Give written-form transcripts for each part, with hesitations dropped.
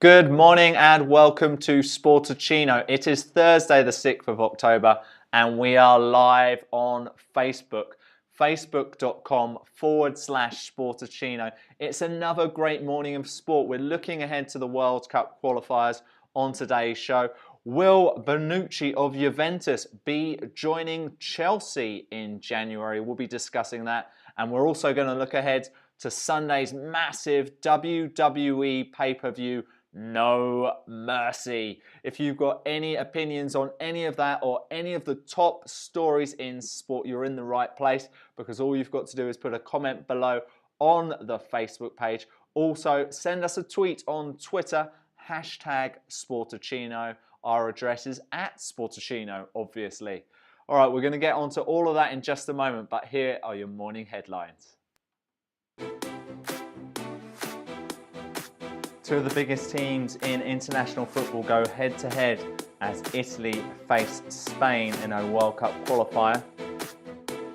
Good morning and welcome to Sportuccino. It is Thursday the 6th of October and we are live on Facebook. Facebook.com/Sportuccino. It's another great morning of sport. We're looking ahead to the World Cup qualifiers on today's show. Will Bonucci of Juventus be joining Chelsea in January? We'll be discussing that. And we're also going to look ahead to Sunday's massive WWE Pay-per-view No Mercy. If you've got any opinions on any of that or any of the top stories in sport, you're in the right place, because all you've got to do is put a comment below on the Facebook page. Also, send us a tweet on Twitter, #Sportuccino. Our address is @Sportuccino, obviously. All right, we're going to get onto all of that in just a moment, but here are your morning headlines. Two of the biggest teams in international football go head-to-head as Italy face Spain in a World Cup qualifier.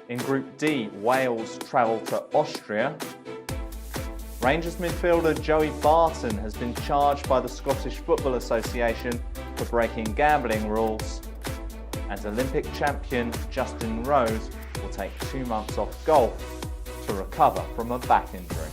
In Group D, Wales travel to Austria. Rangers midfielder Joey Barton has been charged by the Scottish Football Association for breaking gambling rules. And Olympic champion Justin Rose will take 2 months off golf to recover from a back injury.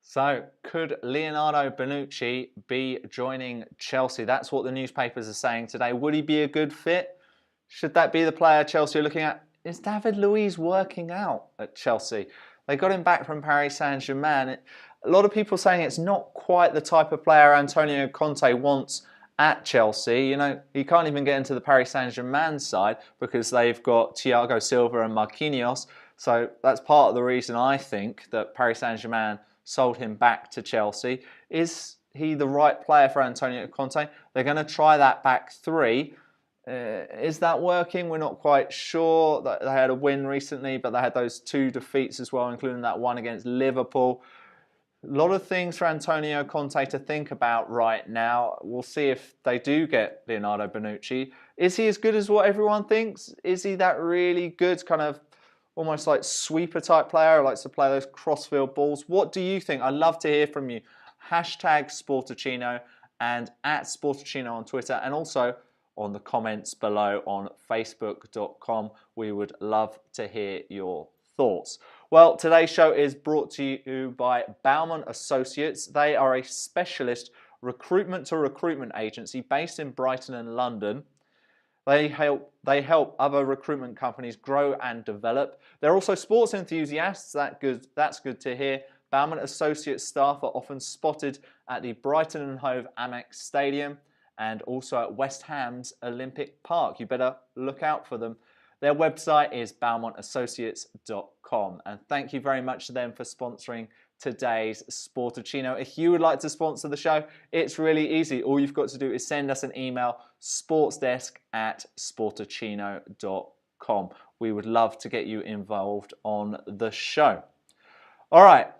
So, could Leonardo Bonucci be joining Chelsea? That's what the newspapers are saying today. Would he be a good fit? Should that be the player Chelsea are looking at? Is David Luiz working out at Chelsea? They got him back from Paris Saint-Germain. A lot of people saying it's not quite the type of player Antonio Conte wants at Chelsea. You know, he can't even get into the Paris Saint-Germain side because they've got Thiago Silva and Marquinhos. So that's part of the reason I think that Paris Saint-Germain sold him back to Chelsea. Is he the right player for Antonio Conte? They're going to try that back three. Is that working? We're not quite sure. They had a win recently, but they had those 2 defeats as well, including that one against Liverpool. A lot of things for Antonio Conte to think about right now. We'll see if they do get Leonardo Bonucci. Is he as good as what everyone thinks? Is he that really good, kind of almost like sweeper type player who likes to play those crossfield balls? What do you think? I'd love to hear from you. #Sportuccino and @Sportuccino on Twitter, and also on the comments below on Facebook.com. We would love to hear your thoughts. Well, today's show is brought to you by Balmont Associates. They are a specialist recruitment-to-recruitment agency based in Brighton and London. They help other recruitment companies grow and develop. They're also sports enthusiasts. That's good to hear. Balmont Associates staff are often spotted at the Brighton and Hove Amex Stadium and also at West Ham's Olympic Park. You better look out for them. Their website is balmontassociates.com. And thank you very much to them for sponsoring today's Sportuccino. If you would like to sponsor the show, it's really easy. All you've got to do is send us an email, sportsdesk@sportuccino.com. We would love to get you involved on the show. All right,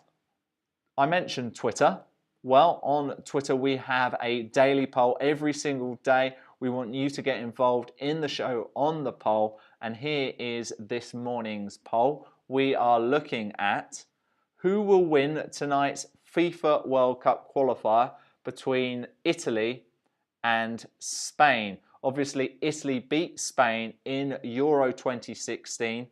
I mentioned Twitter. Well, on Twitter, we have a daily poll every single day. We want you to get involved in the show on the poll. And here is this morning's poll. We are looking at who will win tonight's FIFA World Cup qualifier between Italy and Spain. Obviously, Italy beat Spain in Euro 2016.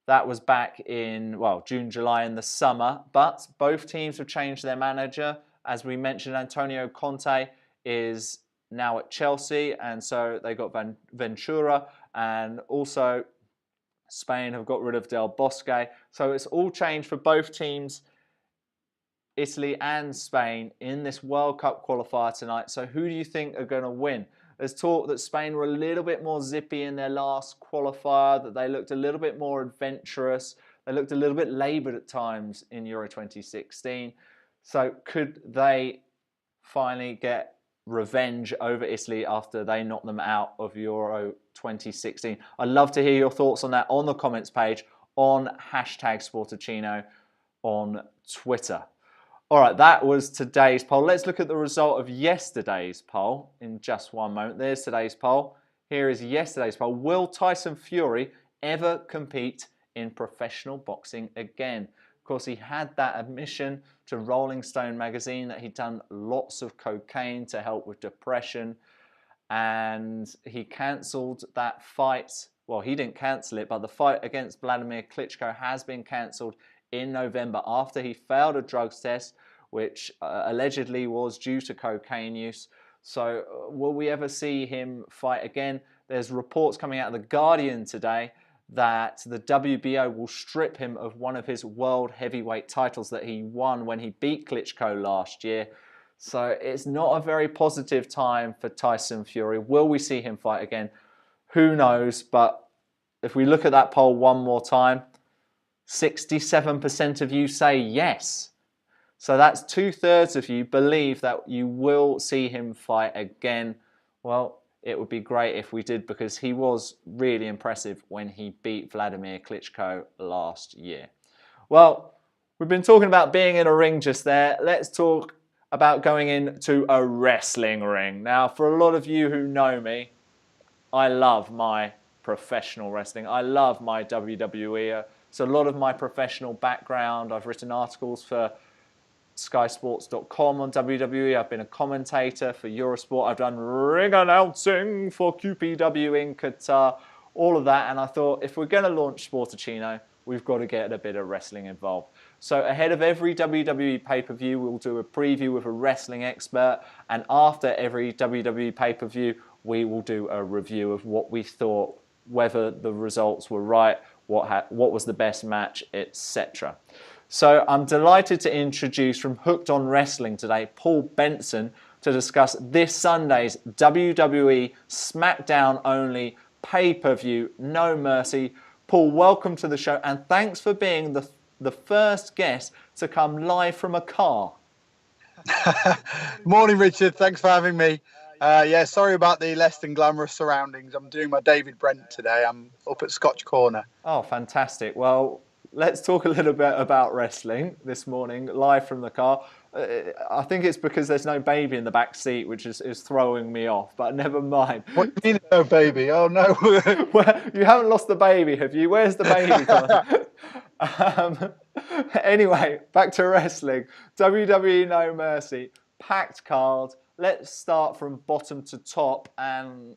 That was back in, well, June, July in the summer. But both teams have changed their manager. As we mentioned, Antonio Conte is now at Chelsea, and so they got Ventura, and also Spain have got rid of Del Bosque. So it's all changed for both teams, Italy and Spain, in this World Cup qualifier tonight. So who do you think are going to win? There's talk that Spain were a little bit more zippy in their last qualifier, that they looked a little bit more adventurous. They looked a little bit laboured at times in Euro 2016. So could they finally get revenge over Italy after they knocked them out of Euro 2016? I'd love to hear your thoughts on that on the comments page on #Sportuccino on Twitter. All right, that was today's poll. Let's look at the result of yesterday's poll in just one moment. There's today's poll. Here is yesterday's poll. Will Tyson Fury ever compete in professional boxing again? Of course, he had that admission to Rolling Stone magazine that he'd done lots of cocaine to help with depression. And he cancelled that fight. Well, he didn't cancel it, but the fight against Vladimir Klitschko has been cancelled in November after he failed a drugs test, which allegedly was due to cocaine use. So will we ever see him fight again? There's reports coming out of The Guardian today that the WBO will strip him of one of his world heavyweight titles that he won when he beat Klitschko last year. So it's not a very positive time for Tyson Fury. Will we see him fight again? Who knows? But if we look at that poll one more time, 67% of you say yes. So that's 2/3 of you believe that you will see him fight again. Well, it would be great if we did, because he was really impressive when he beat Vladimir Klitschko last year. Well, we've been talking about being in a ring just there. Let's talk about going into a wrestling ring. Now, for a lot of you who know me, I love my professional wrestling. I love my WWE. So a lot of my professional background, I've written articles for SkySports.com on WWE. I've been a commentator for Eurosport. I've done ring announcing for QPW in Qatar, all of that. And I thought, if we're going to launch Sportuccino, we've got to get a bit of wrestling involved. So ahead of every WWE pay-per-view, we'll do a preview with a wrestling expert. And after every WWE pay-per-view, we will do a review of what we thought, whether the results were right, what was the best match, etc. So I'm delighted to introduce from Hooked on Wrestling today, Paul Benson, to discuss this Sunday's WWE SmackDown only pay-per-view No Mercy. Paul, welcome to the show, and thanks for being the first guest to come live from a car. Morning, Richard. Thanks for having me. Yeah, sorry about the less than glamorous surroundings. I'm doing my David Brent today. I'm up at Scotch Corner. Oh, fantastic. Well, let's talk a little bit about wrestling this morning, live from the car. I think it's because there's no baby in the back seat, which is throwing me off, but never mind. What do you mean no baby? Oh, no. Well, you haven't lost the baby, have you? Where's the baby? Anyway, back to wrestling. WWE No Mercy, packed card. Let's start from bottom to top, and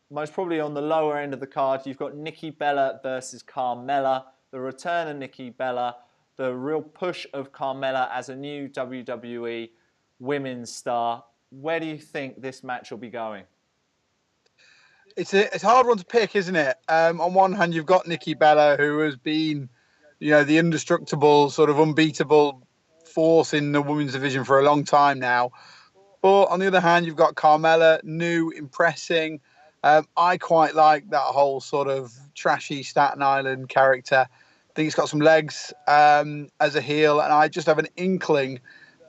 most probably on the lower end of the card, you've got Nikki Bella versus Carmella. The return of Nikki Bella, the real push of Carmella as a new WWE women's star. Where do you think this match will be going? It's a hard one to pick, isn't it? On one hand, you've got Nikki Bella, who has been, the indestructible, sort of unbeatable force in the women's division for a long time now. But on the other hand, you've got Carmella, new, impressing. I quite like that whole sort of trashy Staten Island character. I think it's got some legs as a heel, and I just have an inkling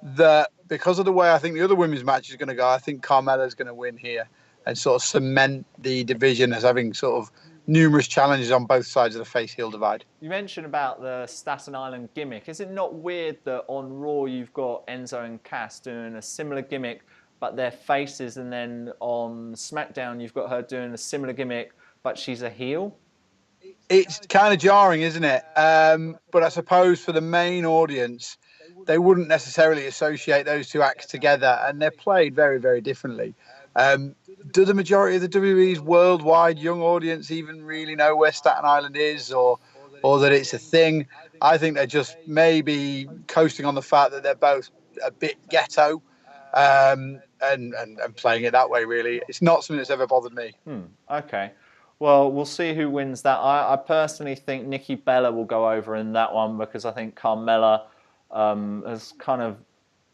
that because of the way I think the other women's match is going to go, I think Carmella is going to win here and sort of cement the division as having sort of numerous challenges on both sides of the face-heel divide. You mentioned about the Staten Island gimmick. Is it not weird that on Raw you've got Enzo and Cass doing a similar gimmick, but they're faces, and then on SmackDown you've got her doing a similar gimmick, but she's a heel? It's kind of jarring, isn't it? But I suppose for the main audience, they wouldn't necessarily associate those two acts together, and they're played very, very differently. Do the majority of the WWE's worldwide young audience even really know where Staten Island is, or that it's a thing? I think they're just maybe coasting on the fact that they're both a bit ghetto, and playing it that way, really. It's not something that's ever bothered me. Okay. Well, we'll see who wins that. I personally think Nikki Bella will go over in that one, because I think Carmella has kind of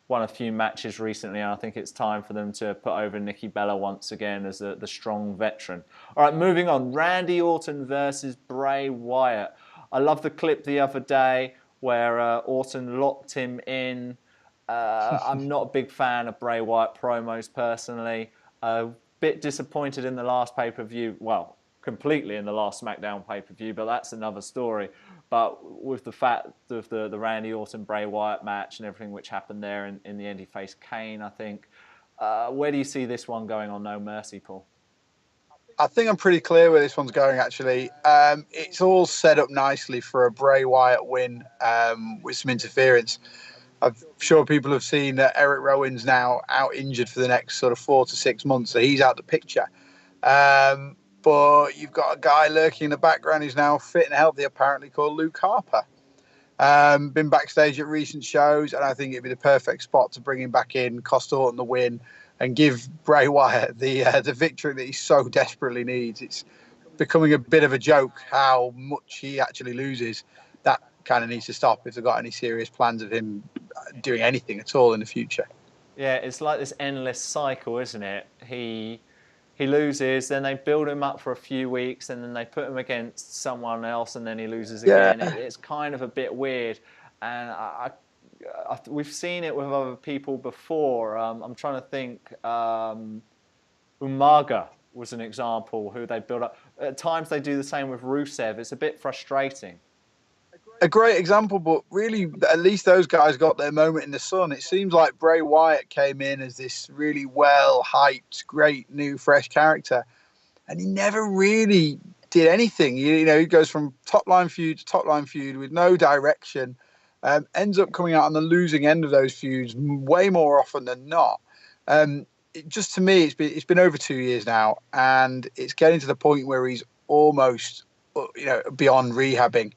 won a few matches recently, and I think it's time for them to put over Nikki Bella once again as the strong veteran. All right, moving on. Randy Orton versus Bray Wyatt. I love the clip the other day where Orton locked him in. I'm not a big fan of Bray Wyatt promos personally. A bit disappointed in the last pay-per-view. Well, completely in the last SmackDown pay-per-view, but that's another story. But with the fact of the Randy Orton-Bray Wyatt match and everything which happened there, in the end he faced Kane, I think. Where do you see this one going on No Mercy, Paul? I think I'm pretty clear where this one's going, actually. It's all set up nicely for a Bray Wyatt win with some interference. I'm sure people have seen that Eric Rowan's now out injured for the next sort of 4 to 6 months, so he's out the picture. But you've got a guy lurking in the background who's now fit and healthy, apparently, called Luke Harper. Been backstage at recent shows, and I think it'd be the perfect spot to bring him back in, cost Orton the win, and give Bray Wyatt the victory that he so desperately needs. It's becoming a bit of a joke how much he actually loses. That kind of needs to stop if they've got any serious plans of him doing anything at all in the future. Yeah, it's like this endless cycle, isn't it? He loses, then they build him up for a few weeks, and then they put him against someone else, and then he loses again. Yeah. It's kind of a bit weird, and we've seen it with other people before. I'm trying to think. Umaga was an example who they build up. At times they do the same with Rusev. It's a bit frustrating. A great example, but really, at least those guys got their moment in the sun. It seems like Bray Wyatt came in as this really well-hyped, great, new, fresh character, and he never really did anything. You know, he goes from top-line feud to top-line feud with no direction, ends up coming out on the losing end of those feuds way more often than not. Just to me, it's been over 2 years now, and it's getting to the point where he's almost, beyond rehabbing.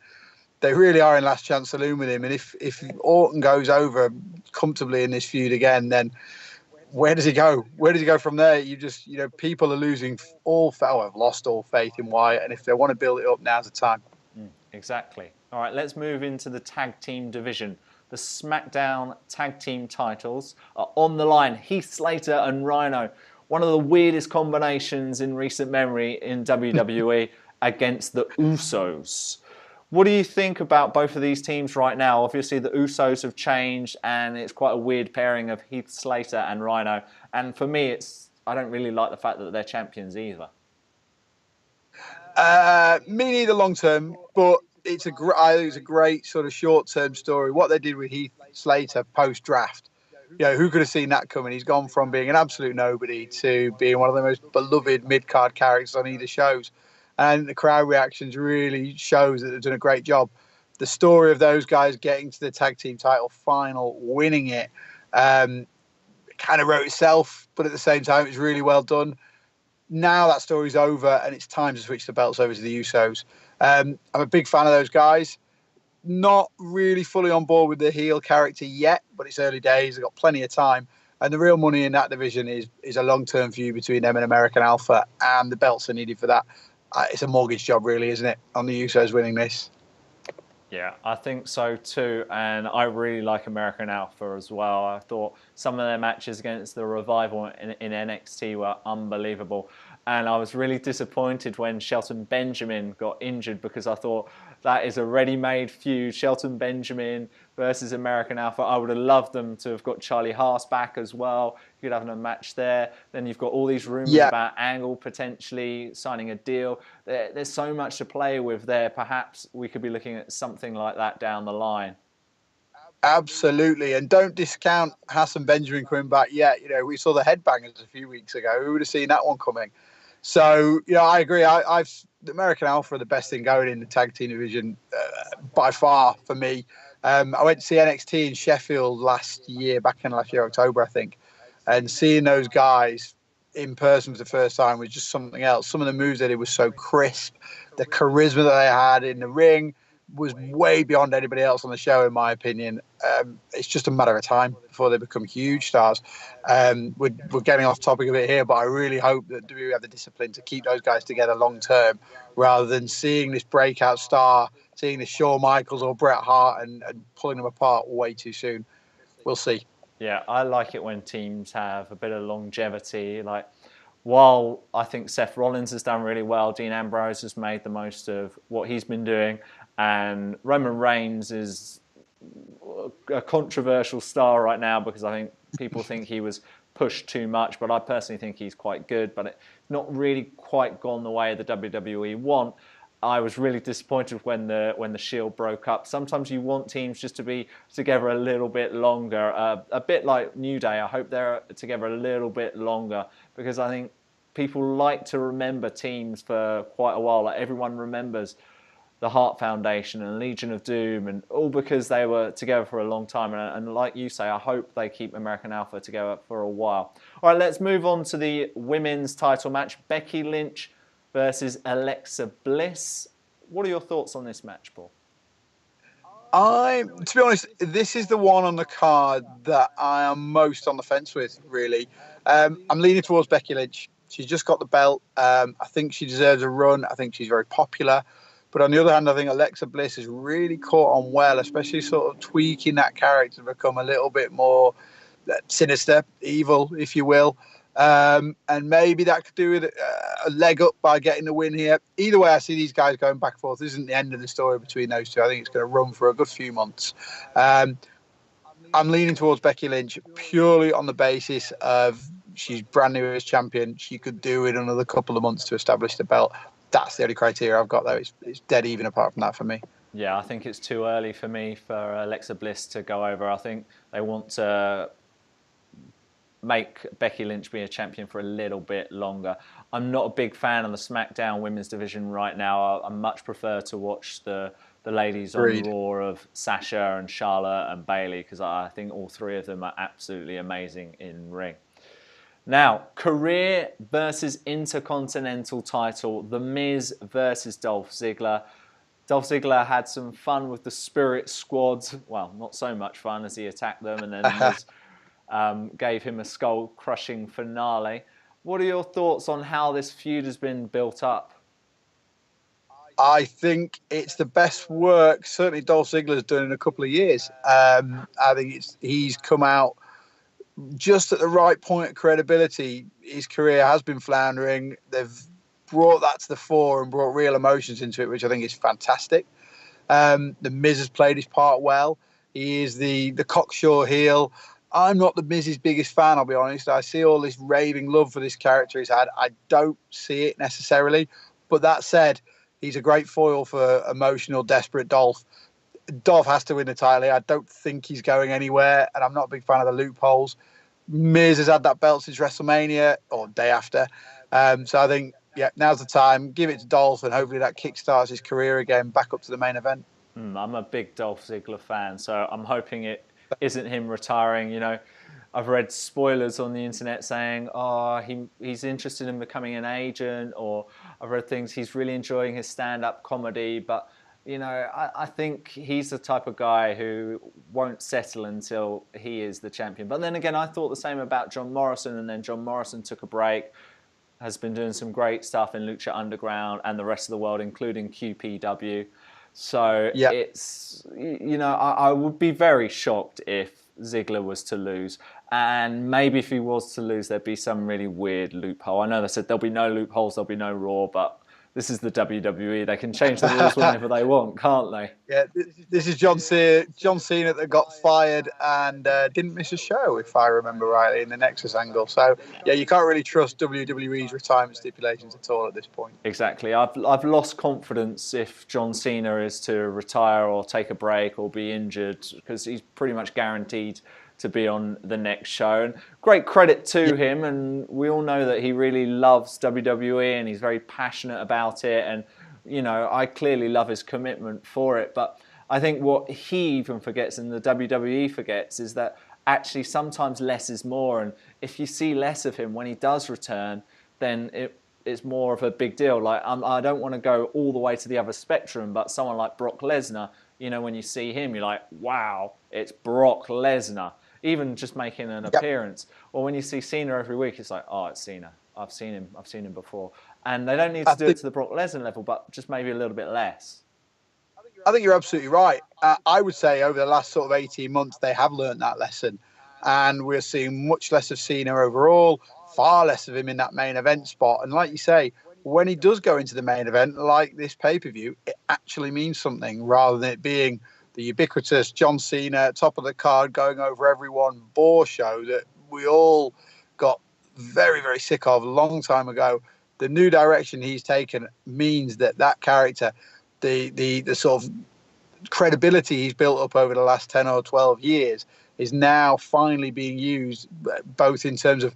They really are in last chance saloon with him, and if Orton goes over comfortably in this feud again, then where does he go? Where does he go from there? People are losing have lost all faith in Wyatt, and if they want to build it up, now's the time. Exactly. All right, let's move into the tag team division. The SmackDown tag team titles are on the line. Heath, Slater and Rhino. One of the weirdest combinations in recent memory in WWE against the Usos. What do you think about both of these teams right now? Obviously, the Usos have changed, and it's quite a weird pairing of Heath, Slater and Rhino. And for me, I don't really like the fact that they're champions either. Me neither long term, but I think it's a great sort of short term story. What they did with Heath Slater post draft, who could have seen that coming? He's gone from being an absolute nobody to being one of the most beloved mid card characters on either shows, and the crowd reactions really shows that they've done a great job. The story of those guys getting to the tag team title final, winning it, kind of wrote itself, but at the same time, it was really well done. Now that story's over, and it's time to switch the belts over to the Usos. I'm a big fan of those guys. Not really fully on board with the heel character yet, but it's early days. They've got plenty of time. And the real money in that division is a long-term feud between them and American Alpha, and the belts are needed for that. It's a mortgage job, really, isn't it, on the Usos winning this? Yeah, I think so too, and I really like American Alpha as well. I thought some of their matches against the Revival in NXT were unbelievable, and I was really disappointed when Shelton Benjamin got injured, because I thought that is a ready-made feud, Shelton Benjamin versus American Alpha. I would have loved them to have got Charlie Haas back as well. You could have a match there. Then you've got all these rumours about Angle potentially signing a deal. There's so much to play with there. Perhaps we could be looking at something like that down the line. Absolutely. And don't discount Hassan Benjamin coming back yet. We saw the Headbangers a few weeks ago. Who would have seen that one coming? So, I agree. The American Alpha are the best thing going in the tag team division by far for me. I went to see NXT in Sheffield back in last year, October, I think. And seeing those guys in person for the first time was just something else. Some of the moves they did was so crisp. The charisma that they had in the ring was way beyond anybody else on the show, in my opinion. It's just a matter of time before they become huge stars. We're getting off topic a bit here, but I really hope that we have the discipline to keep those guys together long term, rather than seeing this breakout star, seeing the Shawn Michaels or Bret Hart and pulling them apart way too soon. We'll see. Yeah, I like it when teams have a bit of longevity. Like, while I think Seth Rollins has done really well, Dean Ambrose has made the most of what he's been doing, and Roman Reigns is a controversial star right now because I think people think he was pushed too much, but I personally think he's quite good, but it's not really quite gone the way the WWE want. I was really disappointed when the Shield broke up. Sometimes you want teams just to be together a little bit longer, a bit like New Day. I hope they're together a little bit longer, because I think people like to remember teams for quite a while. Like everyone remembers the Hart Foundation and Legion of Doom, and all because they were together for a long time. And like you say, I hope they keep American Alpha together for a while. All right, let's move on to the women's title match. Becky Lynch versus Alexa Bliss. What are your thoughts on this match, Paul? To be honest, this is the one on the card that I am most on the fence with, really. I'm leaning towards Becky Lynch. She's just got the belt. I think she deserves a run. I think she's very popular. But on the other hand, I think Alexa Bliss has really caught on well, especially sort of tweaking that character to become a little bit more sinister, evil, if you will. And maybe that could do with a leg up by getting the win here. Either way, I see these guys going back and forth. This isn't the end of the story between those two. I think it's going to run for a good few months. I'm leaning towards Becky Lynch purely on the basis of she's brand new as champion. She could do it another couple of months to establish the belt. That's the only criteria I've got, though. It's dead even apart from that for me. Yeah, I think it's too early for me for Alexa Bliss to go over. I think they want to make Becky Lynch be a champion for a little bit longer. I'm not a big fan of the SmackDown women's division right now. I much prefer to watch the ladies on Raw of Sasha and Charlotte and Bayley, because I think all three of them are absolutely amazing in ring. Now, career versus Intercontinental title, The Miz versus Dolph Ziggler. Dolph Ziggler had some fun with the Spirit Squad. Well, not so much fun as he attacked them, and then Miz gave him a skull-crushing finale. What are your thoughts on how this feud has been built up? I think it's the best work certainly Dolph Ziggler's done in a couple of years. I think he's come out just at the right point of credibility. His career has been floundering. They've brought that to the fore and brought real emotions into it, which I think is fantastic. The Miz has played his part well. He is the cocksure heel. I'm not the Miz's biggest fan, I'll be honest. I see all this raving love for this character he's had. I don't see it necessarily. But that said, he's a great foil for emotional, desperate Dolph. Dolph has to win the title. I don't think he's going anywhere, and I'm not a big fan of the loopholes. Miz has had that belt since WrestleMania, or day after. So I think, yeah, now's the time. Give it to Dolph, and hopefully that kickstarts his career again, back up to the main event. I'm a big Dolph Ziggler fan, so I'm hoping it isn't him retiring. You know, I've read spoilers on the internet saying, he's interested in becoming an agent, or I've read things, he's really enjoying his stand-up comedy, but you know, I think he's the type of guy who won't settle until he is the champion. But then again, I thought the same about John Morrison, and then John Morrison took a break, has been doing some great stuff in Lucha Underground and the rest of the world, including QPW. So it's, you know, I would be very shocked if Ziggler was to lose. And maybe if he was to lose, there'd be some really weird loophole. I know they said there'll be no loopholes, there'll be no Raw, but this is the WWE. They can change the rules whenever they want, can't they? Yeah, this is John Cena that got fired and didn't miss a show, if I remember rightly, in the Nexus angle. So, yeah, you can't really trust WWE's retirement stipulations at all at this point. Exactly. I've lost confidence if John Cena is to retire or take a break or be injured, because he's pretty much guaranteed to be on the next show. And great credit to him, and we all know that he really loves WWE and he's very passionate about it, and you know, I clearly love his commitment for it. But I think what he even forgets, and the WWE forgets, is that actually sometimes less is more, and if you see less of him when he does return, then it's more of a big deal. Like, I don't want to go all the way to the other spectrum, but someone like Brock Lesnar, you know, when you see him, you're like, wow, it's Brock Lesnar. Even just making an appearance. Or when you see Cena every week, it's like, oh, it's Cena. I've seen him before. And they don't need to do it to the Brock Lesnar level, but just maybe a little bit less. I think you're absolutely right. I would say over the last sort of 18 months, they have learned that lesson. And we're seeing much less of Cena overall, far less of him in that main event spot. And like you say, when he does go into the main event, like this pay-per-view, it actually means something, rather than it being the ubiquitous John Cena, top of the card, going over everyone, bore show that we all got very, very sick of a long time ago. The new direction he's taken means that character, the sort of credibility he's built up over the last 10 or 12 years, is now finally being used, both in terms of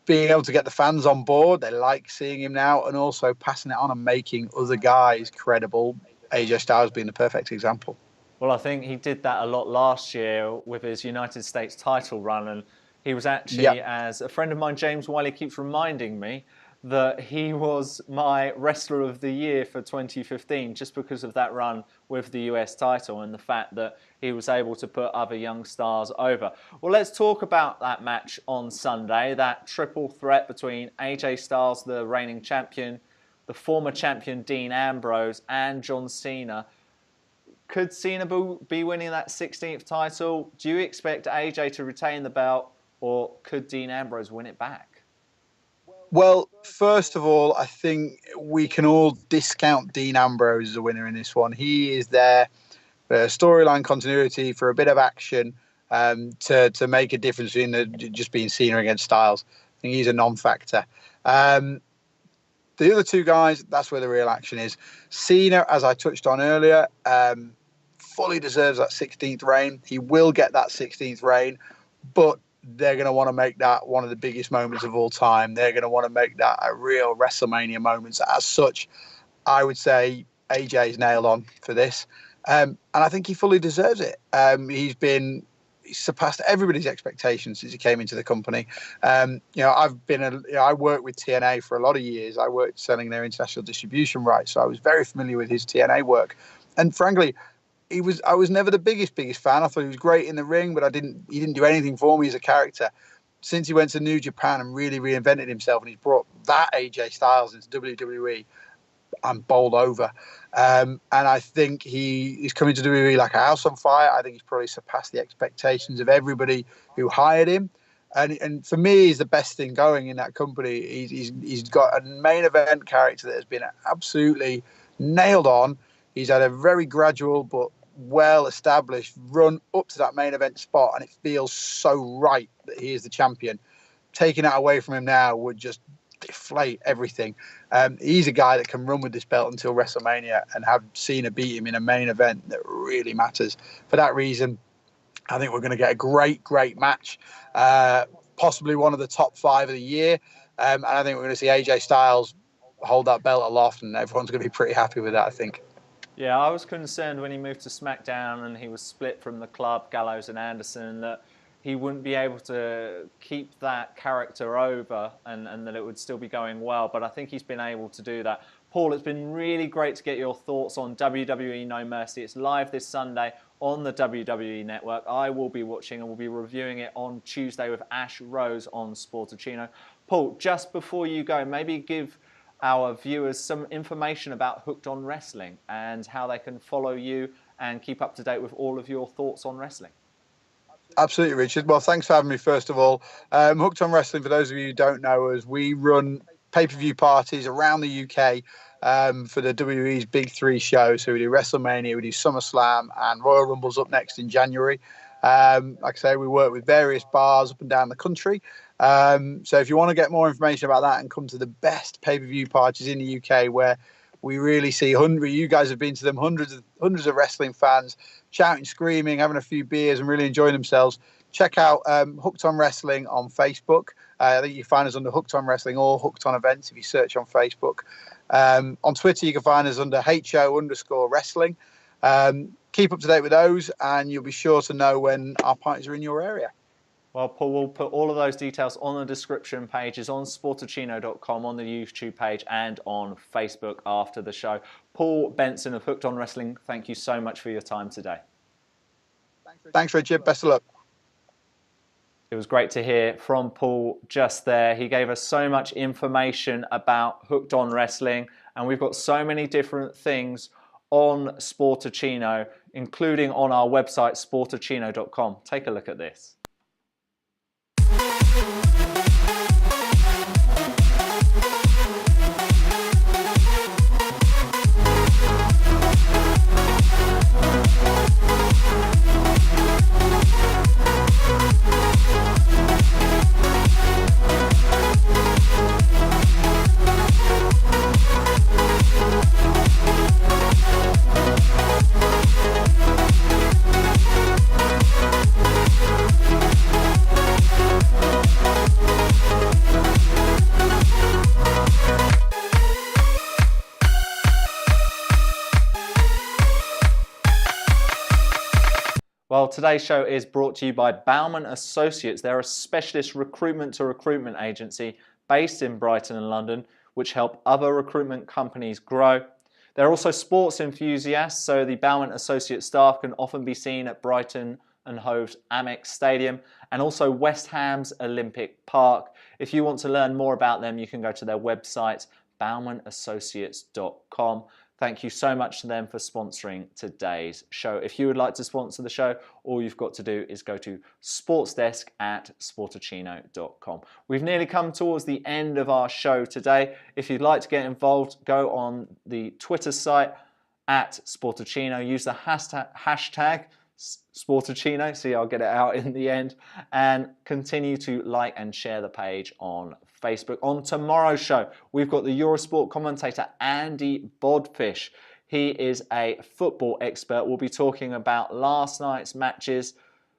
being able to get the fans on board. They like seeing him now, and also passing it on and making other guys credible. AJ Styles being the perfect example. Well, I think he did that a lot last year with his United States title run, and he was actually, as a friend of mine, James Wiley, keeps reminding me, that he was my Wrestler of the Year for 2015 just because of that run with the US title and the fact that he was able to put other young stars over. Well, let's talk about that match on Sunday, that triple threat between AJ Styles, the reigning champion, the former champion Dean Ambrose, and John Cena. Could Cena be winning that 16th title? Do you expect AJ to retain the belt, or could Dean Ambrose win it back? Well, first of all, I think we can all discount Dean Ambrose as a winner in this one. He is there for storyline continuity, for a bit of action, to make a difference in just being Cena against Styles. I think he's a non-factor. The other two guys, that's where the real action is. Cena, as I touched on earlier, fully deserves that 16th reign. He will get that 16th reign, but they're going to want to make that one of the biggest moments of all time. They're going to want to make that a real WrestleMania moment. As such, I would say AJ's nailed on for this. And I think he fully deserves it. He's surpassed everybody's expectations since he came into the company. I worked with TNA for a lot of years. I worked selling their international distribution rights, so I was very familiar with his TNA work. And frankly, I was never the biggest fan. I thought he was great in the ring, but he didn't do anything for me as a character. Since he went to New Japan and really reinvented himself, and he's brought that AJ Styles into WWE, I'm bowled over. And I think he's coming to WWE like a house on fire. I think he's probably surpassed the expectations of everybody who hired him. And for me, he's the best thing going in that company. He's got a main event character that has been absolutely nailed on. He's had a very gradual but well-established run up to that main event spot, and it feels so right that he is the champion. Taking that away from him now would just deflate everything. He's a guy that can run with this belt until WrestleMania and have Cena beat him in a main event that really matters. For that reason, I think we're going to get a great match, possibly one of the top 5 of the year. And I think we're going to see AJ Styles hold that belt aloft, and everyone's going to be pretty happy with that, I think. Yeah, I was concerned when he moved to SmackDown and he was split from the club, Gallows and Anderson, that he wouldn't be able to keep that character over and that it would still be going well. But I think he's been able to do that. Paul, it's been really great to get your thoughts on WWE No Mercy. It's live this Sunday on the WWE Network. I will be watching and we'll be reviewing it on Tuesday with Ash Rose on Sportuccino. Paul, just before you go, maybe give our viewers some information about Hooked on Wrestling and how they can follow you and keep up to date with all of your thoughts on wrestling. Absolutely, Richard. Well, thanks for having me, first of all. Hooked on Wrestling, for those of you who don't know us, we run pay-per-view parties around the UK for the WWE's Big 3 shows. So we do WrestleMania, we do SummerSlam, and Royal Rumble's up next in January. Like I say, we work with various bars up and down the country. So if you want to get more information about that and come to the best pay-per-view parties in the UK, where we really see you guys have been to them, hundreds of wrestling fans shouting, screaming, having a few beers and really enjoying themselves, check out Hooked on Wrestling on Facebook. I think you can find us under Hooked on Wrestling or Hooked on Events if you search on Facebook. On Twitter, you can find us under HO_wrestling. Keep up to date with those and you'll be sure to know when our parties are in your area. Well, Paul, we'll put all of those details on the description pages on Sportuccino.com, on the YouTube page, and on Facebook after the show. Paul Benson of Hooked on Wrestling, thank you so much for your time today. Thanks, Richard. Best of luck. It was great to hear from Paul just there. He gave us so much information about Hooked on Wrestling, and we've got so many different things on Sportuccino, including on our website, Sportuccino.com. Take a look at this. Well, today's show is brought to you by Balmont Associates. They're a specialist recruitment-to-recruitment agency based in Brighton and London, which help other recruitment companies grow. They're also sports enthusiasts, so the Balmont Associates staff can often be seen at Brighton and Hove's Amex Stadium and also West Ham's Olympic Park. If you want to learn more about them, you can go to their website, balmontassociates.com. Thank you so much to them for sponsoring today's show. If you would like to sponsor the show, all you've got to do is go to sportsdesk@sportuccino.com. We've nearly come towards the end of our show today. If you'd like to get involved, go on the Twitter site @Sportuccino. Use the hashtag Sportuccino. See, I'll get it out in the end. And continue to like and share the page on Facebook. On tomorrow's show, we've got the Eurosport commentator Andy Bodfish. He is a football expert. We'll be talking about last night's matches.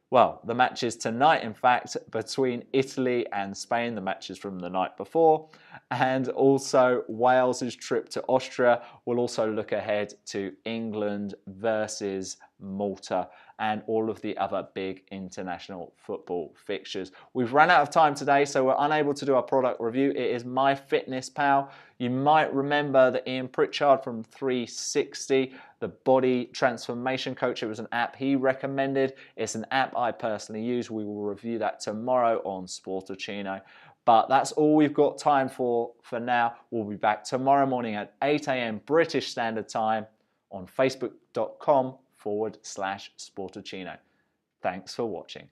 Well, the matches tonight, in fact, between Italy and Spain, the matches from the night before, and also Wales's trip to Austria. We'll also look ahead to England versus Malta and all of the other big international football fixtures. We've run out of time today, so we're unable to do our product review. It is MyFitnessPal. You might remember that Ian Pritchard from 360, the body transformation coach, it was an app he recommended. It's an app I personally use. We will review that tomorrow on Sportuccino. But that's all we've got time for now. We'll be back tomorrow morning at 8 a.m. British Standard Time on facebook.com/Sportuccino. Thanks for watching.